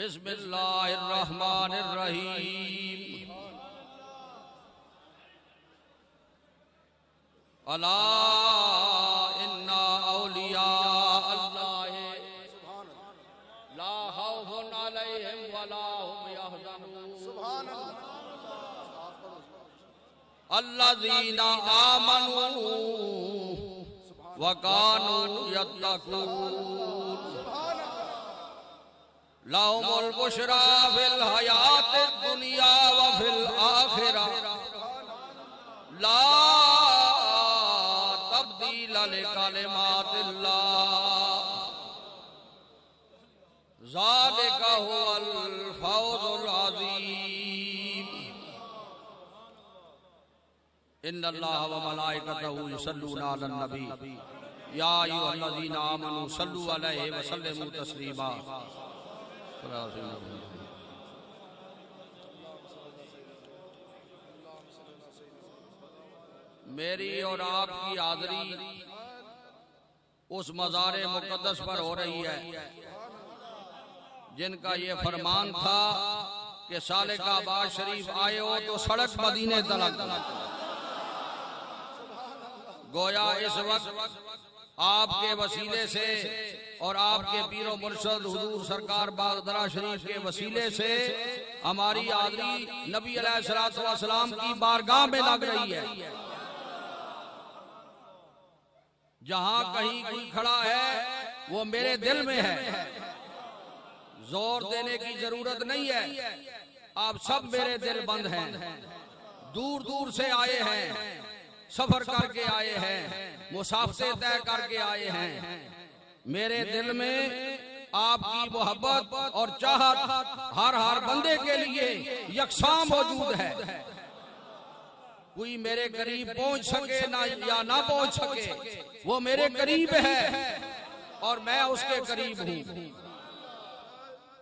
बिस्मिल्लाहिर्रहमानिर्रहीम। अला इन्ना औलिया अल्लाह ला खौफुन अलैहिम वला हुम यहज़नून। अल्लज़ीना आमनू व कानू यत्तकून लहुमुल बुशरा फिल हयातिद दुनिया व फिल आखिरा ला तब्दील लिकलिमातिल्लाह ज़ालिका हुवल फौज़ुल अज़ीम। इन्नल्लाह व मलाइकतहु युसल्लूना अलन नबी या अय्युहल्लज़ीना आमनू सल्लू अलैहि व सल्लिमू तस्लीमा। मेरी और आपकी हाज़री उस मज़ारे मुक़द्दस पर हो रही है जिनका ये फरमान था कि सालिकाबाद शरीफ आए हो तो सड़क मदीने तलक। गोया इस वक्त आपके वसीले से और आपके पीरो मुर्शद हुजूर सरकार बागदरा शरीफ के वसीले से हमारी हाज़री नबी अलैहिस्सलातु वस्सलाम की बारगाह में लग रही है। जहां कहीं कोई खड़ा है वो मेरे दिल में है। जोर देने की जरूरत नहीं है, आप सब मेरे दिल बंद हैं। दूर दूर से आए हैं, सफर करके आए हैं, मुसाफिर तय करके आए हैं। मेरे दिल में आपकी मोहब्बत और चाहत हर बंदे के लिए यकसां मौजूद है। कोई मेरे करीब पहुंच सके ना या ना पहुंच सके, वो मेरे करीब है और मैं उसके करीब हूं।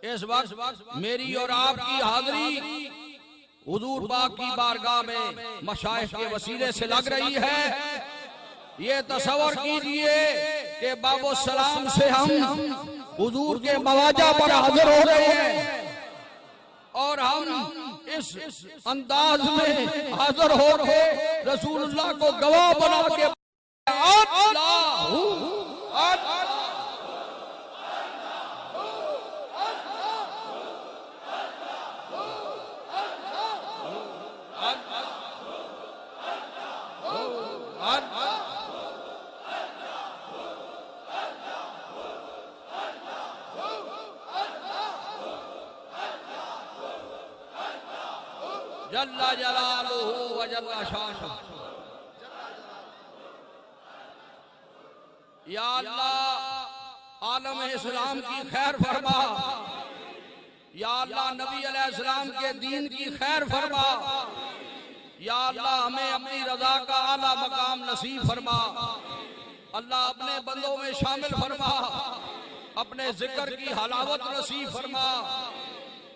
इस वक्त मेरी और आपकी हाज़री हुजूर पाक की बारगाह में मशाइख के वसीले से लग रही है। ये तसव्वुर कीजिए कि बाबो सलाम से हम हुजूर के मवाजा पर हाजिर हो रहे हैं और हम इस अंदाज में हाजिर हो के रसूलुल्लाह को गवाह बना के जल्ला जलालुहु व जल्ला शानुहु। या अल्लाह आलम इस्लाम की खैर फरमा। या अल्लाह नबी अलैहिस्सलाम के दीन की खैर फरमा। या अल्लाह हमें अपनी रजा का आला मकाम नसीब फरमा। अल्लाह अपने बंदों में शामिल फरमा, अपने जिक्र की हलावत नसीब फरमा।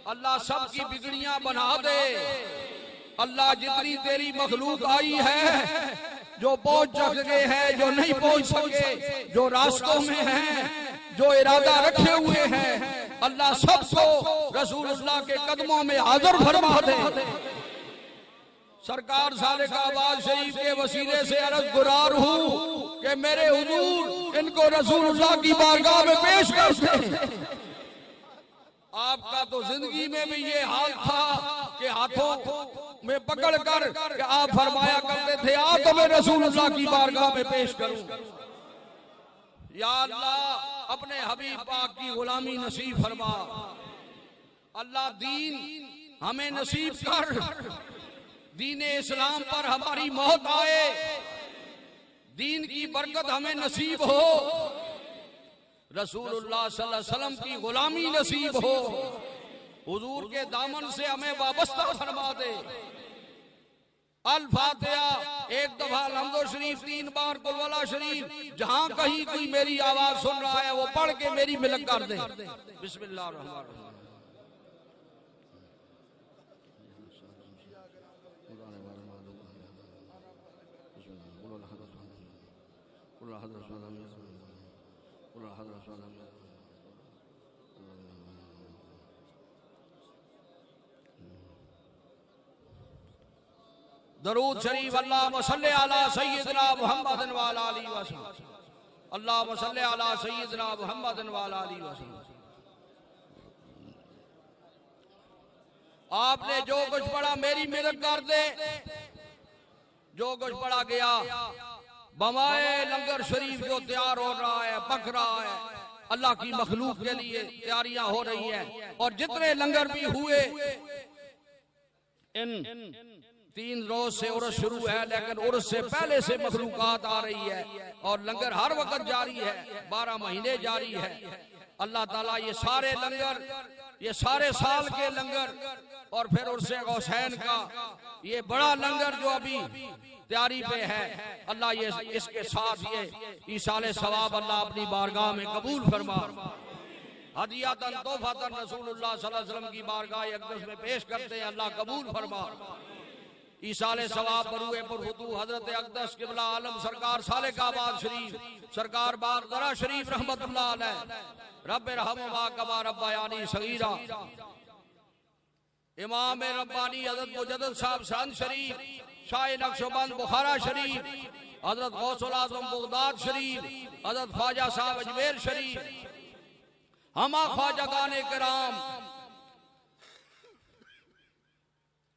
अल्लाह सबकी बिगड़ियां बना दे। अल्लाह जितनी तेरी मखलूक आई है, जो पहुंच सके हैं, जो नहीं पहुंच सके, जो रास्तों में हैं, जो इरादा रखे हुए हैं, अल्लाह सबको रसूलुल्लाह के कदमों में हाजिर फरमा दे। सरकार सालिकाबाद शरीफ के वसीले से अर्ज गुजार हूँ कि मेरे हुजूर इनको रसूलुल्लाह की बारगाह में पेश कर दे। आपका तो जिंदगी में भी ये हाल था कि हाथों में पकड़ कर कि आप फरमाया करते थे आ तो मैं रसूलुल्लाह की बारगाह में पेश करूं। या अल्लाह अपने हबीब पाक की गुलामी नसीब फरमा। अल्लाह दीन हमें नसीब कर, दीन इस्लाम पर हमारी मौत आए, दीन की बरकत हमें नसीब हो, रसूलुल्लाह सल्लल्लाहु अलैहि वसल्लम की गुलामी नसीब हो, हुजूर के दामन से हमें वाबस्ता फरमा दे। अल फातिहा एक दफा हम्दो शरीफ 3 बार कुलवला शरीफ, जहां कहीं कोई मेरी आवाज सुन रहा है वो पढ़ के मेरी मिलक कर दे। बिस्मिल्लाह रहमान रहीम। दरूद शरीफ अल्लाहुम्मा सल्ली अला सय्यिदना मुहम्मदिन व अला आलिहि वसल्लम, अल्लाहुम्मा सल्ली अला सय्यिदना मुहम्मदिन व अला आलिहि वसल्लम। आपने जो कुछ पढ़ा मेरी मदद कर दे, जो कुछ पढ़ा गया बमाए लंगर शरीफ जो तैयार हो रहा है, पक रहा है, अल्लाह की मखलूक के लिए तैयारियां हो रही हैं। और जितने लंगर भी हुए, इन 3 रोज से उर्स शुरू है, लेकिन उर्स से पहले से मखलूकात आ रही है और लंगर हर वक्त जारी है, 12 महीने जारी है। अल्लाह ताला ये सारे लंगर, ये सारे साल के लंगर और फिर उर्से हुसैन का ये बड़ा लंगर जो अभी तैयारी पे है, अल्लाह ये इसके साथ ये ईसाले सवाब अल्लाह अपनी बारगाह में कबूल फरमा। हदियातन तोहफतन रसूलुल्लाह सल्लल्लाहु अलैहि वसल्लम की बारगाह अक़दस में पेश करते हैं, अल्लाह कबूल फरमा। ईसाले सवाब बरूए पुरफुतू हजरत अक़दस क़िबला आलम सरकार सालिकाबाद शरीफ, सरकार बागदरा शरीफ रहमतुल्लाह अलैह, रब्बे रहमुमा कमा रब्बयानी सगीरा। इमाम रब्बानी हजरत मुजद्दिद साहब शान शरीफ, शाह नक्शबंद बुखारा शरीफ, हजरत गौसुल आज़म बगदाद शरीफ, हजरत ख्वाजा साहब अजमेर शरीफ, हमा ख्वाजागाने कराम,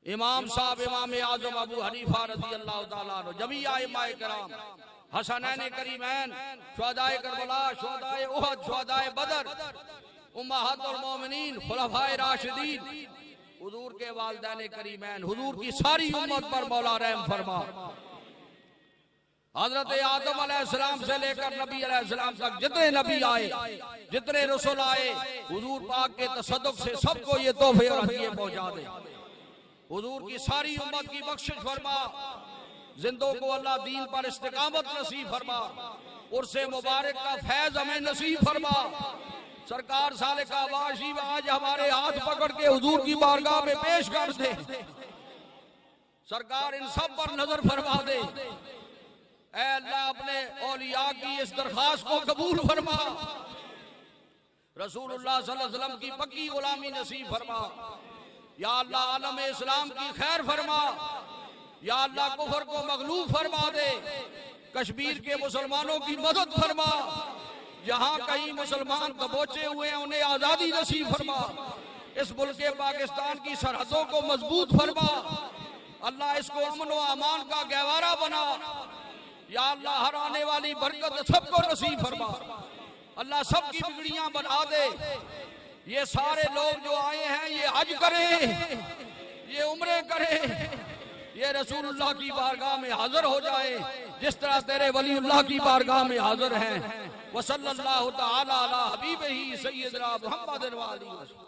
इमाम साहब इमाम आजम अबू हनीफा रज़ी अल्लाह ताला अन्हु, जमीआ इमाए कराम, हसनैन करीमैन, शुहदाए करबला, शुहदाए उहद, शुहदाए बदर, उम्महातुल मोमिनीन, खुलफाए राशिदीन, हुजूर के वालिदैन करीमैन, हुजूर की सारी उम्मत पर मौला रहम फरमा। हजरत आदम अलैहिस्सलाम से लेकर नबी अलैहिस्सलाम तक जितने नबी आए, जितने रसूल आए, हुजूर पाक के तसद्दुक से सबको ये तोहफे और हदिये पहुंचा दे। हुजूर की सारी उम्मत की बख्शिश फरमा, जिंदों को अल्लाह दीन पर इस्तिकामत नसीब फरमा, उर्से मुबारक का फैज हमें नसीब फरमा। सरकार सालिका वाशी आज हमारे हाथ पकड़ के हुजूर की बारगाह में पेश कर दे। सरकार इन सब पर नजर फरमा दे। ऐ अल्लाह अपने औलिया की इस दरखास्त को कबूल फरमा। रसूलुल्लाह सल्लल्लाहु अलैहि वसल्लम की पक्की गुलामी नसीब फरमा। या अल्लाह आलम इस्लाम की खैर फरमा। या अल्लाह कुफर को मगलूब फरमा दे। कश्मीर के मुसलमानों की मदद फरमा। जहाँ कहीं मुसलमान दबोचे हुए हैं उन्हें आजादी नसीब फरमा। इस मुल्क पाकिस्तान की सरहदों को मजबूत फरमा। अल्लाह इसको अमन व अमान का गहवारा बना। या अल्लाह हर आने वाली बरकत सबको नसीब फरमा। अल्लाह सबकी बिगड़ियां बना दे। ये सारे लोग जो आए हैं ये हज करें, ये उम्रे करें, ये रसूलुल्लाह की बारगाह में हाजिर हो जाए जिस तरह तेरे वलीउल्लाह की बारगाह में हाजिर हैं। वसल्लल्लाहु तआला अला हबीबिही सय्यदना मुहम्मदिन व आलिहि वसल्लम।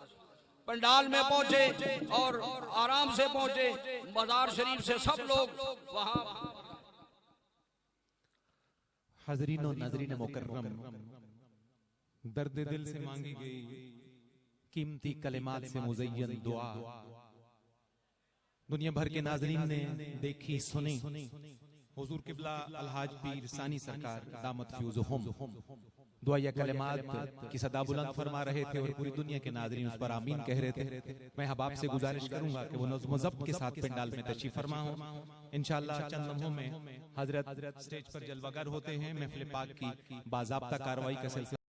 पंडाल में पहुंचे और आराम से पहुंचे। मज़ार शरीफ से सब लोग वहां। हाज़रीन और नाज़रीन मुकर्रम, दर्द दिल से मांगी गई कीमती कलिमात से मुज़य्यन दुआ दुनिया भर के नाज़रीन ने देखी सुनी। हुजूर किबला अलहाज पीर सानी सरकार दामत फ्यूज़ुहुम दुआ या कलिमात की सदा बुलंद फरमा रहे थे और पूरी दुनिया के नाज़रीन उस पर आमीन कह रहे थे। मैं अहबाब से गुजारिश करूंगा कि वो नज़्म ज़ब्त के साथ पंडाल में तशरीफ फरमा हो। इंशाअल्लाह चंद लम्हों में हजरत स्टेज पर जलवागर होते हैं। महफिल पाक की बाज़ाब्ता कार्रवाई का सिलसिला